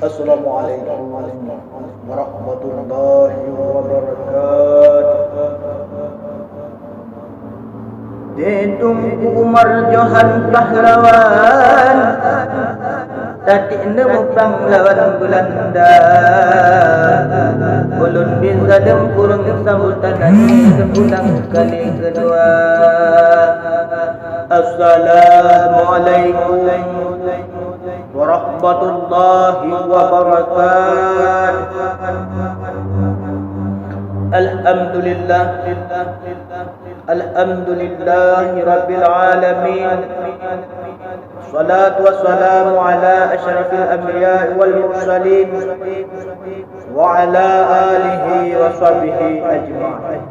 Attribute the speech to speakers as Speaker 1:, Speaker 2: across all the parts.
Speaker 1: Assalamualaikum warahmatullahi wabarakatuh. Dedung Umar Johan pahlawan, tadi nemu pahlawan Belanda. Ulun bin Zadem kurang sambutan lagi ulang kali kedua. Assalamualaikum warahmatullahi wabarakatuh. Alhamdulillah, alhamdulillahi rabbil alamin. Salatu wassalamu ala asyrafil anbiya wal mursalin wa ala alihi wa sahbihi ajma'in.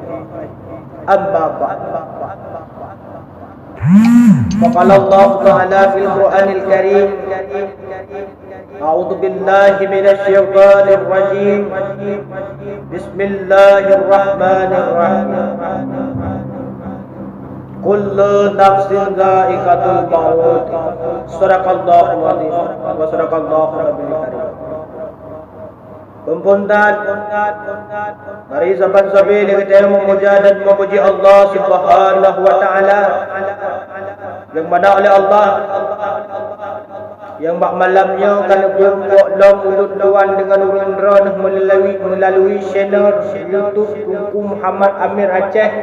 Speaker 1: Amma ba'd. Faqala Allah Ta'ala fil Qur'anil Karim, A'udzu billahi minasy syaithanir rajim. Bismillahirrahmanirrahim. Kullu nafsin dha'iqatul maut. Shadaqallahul azim wa shadaqallahu nabiyul karim. Kumpuntan mari saban-sabi kita memuja dan memuji Allah Subhanahu wa taala, yang mana oleh Allah yang bak malamnya kalau belum long ulun tuan dengan urun ron melalui channel YouTube Tunku Muhammad Amir Aceh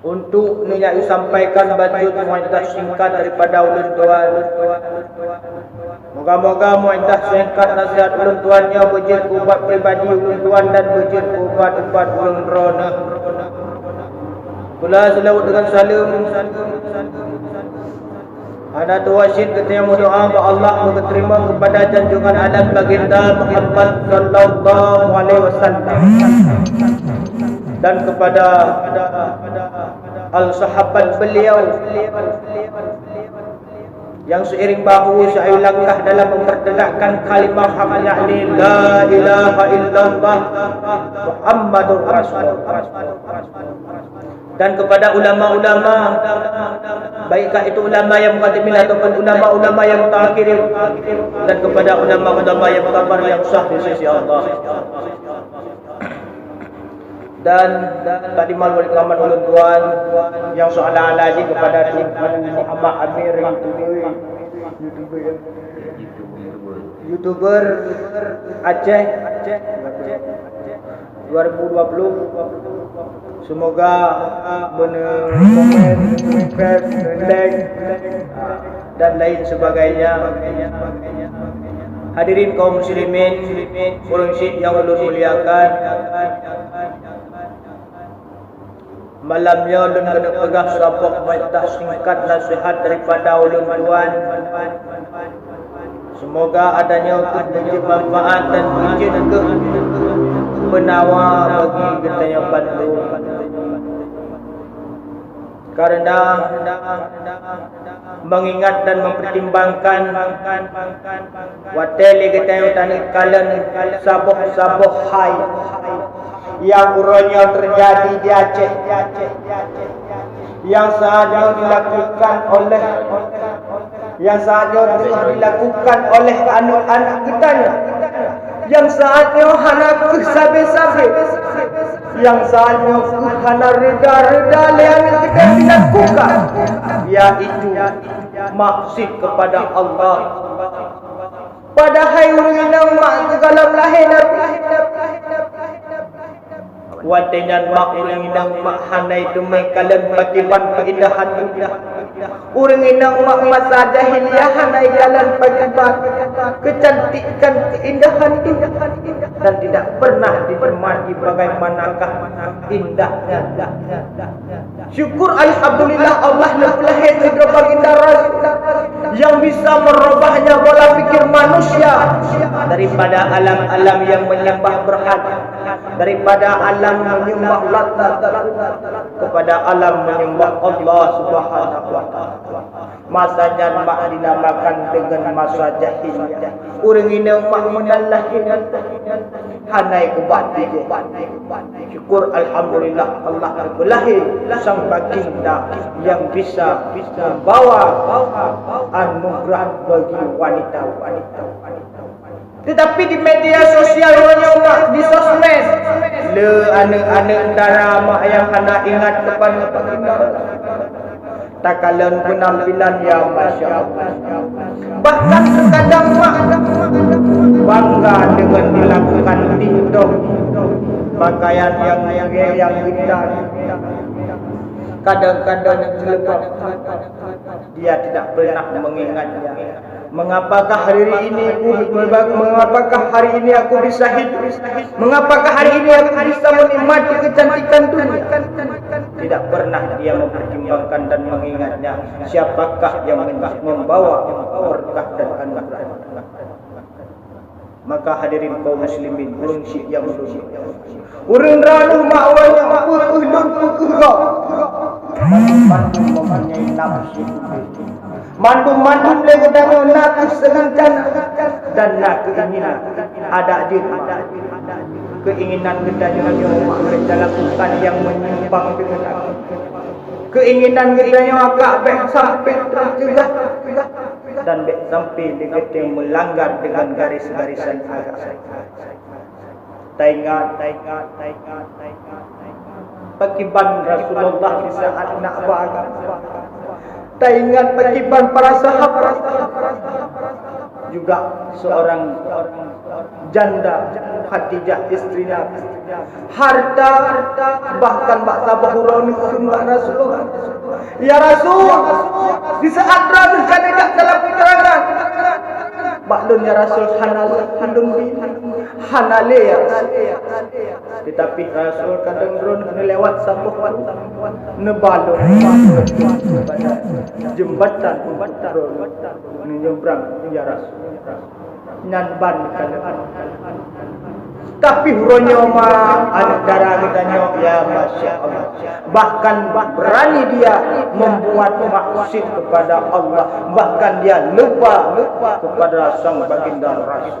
Speaker 1: untuk niat sampaikan baju muaidah singkat daripada ulun tuan. Moga-moga muaidah singkat nasihat ulun tuannya bejit ubat pribadi ulun tuan dan bejit ubat-ubat ulun ron. Kula selawat dengan salam ada tuasyid kita yang berdoa kepada Allah menerima kepada junjungan alam baginda Muhammad sallallahu alaihi wasallam dan kepada al-sahabat beliau yang seiring bahu seiring langkah dalam mempertegakkan kalimah hak, yakni la ilaha illallah Muhammadur Rasulullah, dan kepada ulama-ulama, baikkah itu ulama yang muqaddimin ataupun ulama-ulama yang mutaakhirin, dan kepada ulama-ulama yang kabar yang sah di sisi Allah. Dan tadi malam wali kelaman ulun tuan yang soalan lagi kepada Muhammad Amir YouTuber Aceh 2020. Semoga komen, like dan lain sebagainya. Hadirin kaum muslimin, kurungsid yang ulun muliakan, malamnya ulun kena pegah sabak maitah singkat nasihat daripada ulun tuan. Semoga adanya untuk menjadi manfaat dan menjadi ke penawar bagi kita yang bantu. Karena mengingat dan mempertimbangkan wateli kita yang tani kalian saboh-saboh hai yang uranya terjadi di Aceh, yang sahaja dilakukan oleh anak-anak kita, yang saatnya hana sabe-sabe, yang saatnya hana reda-reda yang kita dilakukan, yaitu maksud kepada Allah. Padahal urang mak segala lahir watenan mak urang mak hanai tu mengkalan patiban keindahan dunia. Urang mak masa jahiliyah hanai jalan patiban kecantikan keindahan dunia dan tidak pernah dipermati bagaimanakah indahnya. Syukur alhamdulillah Allah lahir segera baginda Rasul yang bisa merubahnya pola pikir manusia daripada alam-alam yang menyembah berhala, daripada alam menyembah Lat kepada alam menyembah Allah Subhanahu wa taala. Masanya mak dinamakan dengan masa jahiliyah. Urang ini mak menalahkan hanai ubat dia. Syukur alhamdulillah Allah terbelahi sang baginda yang bisa membawa anugerah bagi wanita-wanita. Tetapi di media sosial di sosmed, le anak-anak dara mak yang hendak ingat kepada baginda. Takalan penampilan yang Masya Allah. Bahkan terkadang mak bangga dengan dilakukan TikTok, pakaian yang indah. Kadang-kadang selepas dia tidak pernah mengingatnya. Mengapakah hari ini aku bisa hidup? Mengapakah hari ini aku bisa menikmati kecantikan dunia? Tidak pernah dia mempertimbangkan dan mengingatnya siapakah yang membawa berkah dan anugerah. Maka hadirin kaum muslimin, urang syik yang suci. Urang ranu makwanya putuh dan putuh kau. Mandu mempunyai nafsu. Mandu lagi dengan nafsu serencana dan nak keinginan ada diri. Keinginan kita yang kita lakukan yang menyimpang dengan aku. Keinginan kita yang agak sampai tercegah dan sampai kita melanggar dengan garis-garisan agama. Taingat. Pakiban Rasulullah di saat nak beragama. Taingat pakiban para sahabat. Juga seorang janda Khadijah istri Nabi. Harta bahkan Mbak Sabahurani Mbak Rasulullah. Ya Rasul, di saat Rasul tidak dalam keterangan. Maklum ya Rasul hanale ya Rasul. Tetapi Rasul kadang drone lewat sabuhan nebalon pada jembatan menyeberang ya Rasul. Nanban tapi huronya anak darah katanya ya Masya Allah. Bahkan berani dia membuat maksud kepada Allah. Bahkan dia lupa kepada sang baginda Rasul.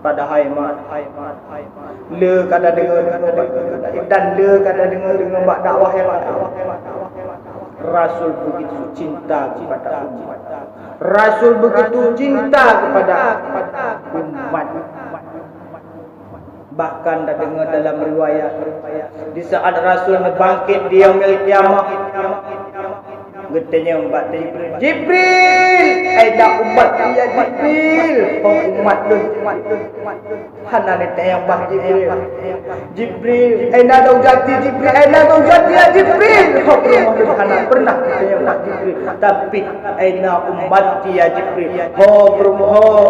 Speaker 1: Padahal le kada dengar dan le kada dengar dengan bak dakwah yang Rasul begitu cinta kepada umat. Rasul begitu cinta kepada umat. Bahkan dah dengar dalam riwayat di saat Rasul bangkit di yaumil qiyamah, getenya umat Jibril, ada umat dia Jibril, umat lu hana ni tayang bah Jibril, aina dau jati Jibril, aina dau jati ya Jibril, hana pernah tayang bah Jibril, tapi aina umat dia Jibril,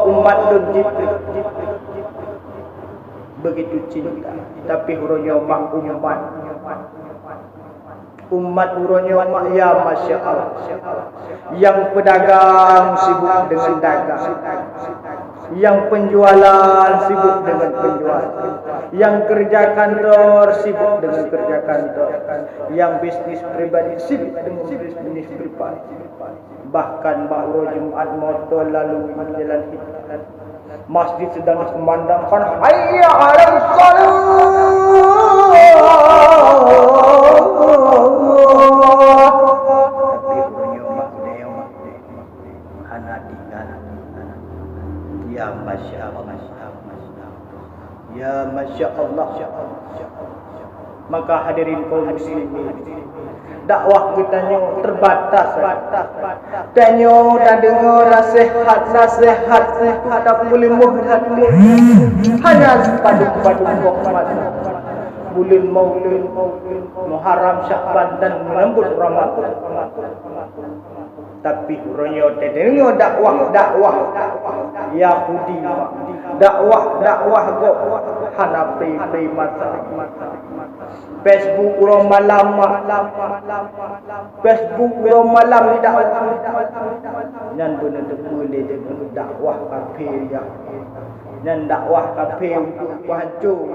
Speaker 1: umat lu Jibril. Begitu cinta, tapi hurunya umat hurunya ya Masya Allah. Yang pedagang sibuk dengan dagang, yang penjualan sibuk dengan penjualan, yang kerja kantor sibuk dengan kerja kantor, yang bisnis pribadi sibuk dengan bisnis pribadi. Bahkan baru Jumat motor lalu jalan hitam, masjid sedang memandangkan hayya 'alas shalah. Tapi punya anak tinggal. Ya Masya Allah. Ya Masya Allah. Maka hadirin kaum muslimin, dakwah kita terbatas. Tanyo dah dengar nasihat tak boleh muhdat hanya padu Muhammad. Bulan Maulid, Muharram, Sya'ban dan menyambut Ramadan. Tapi huranya dengar dakwah Yahudi, dakwah go Hanafi mata. Facebook urang malam di dakwah. Nyan benar boleh dengan dakwah kafir ya. Nyan dakwah kafir untuk hancur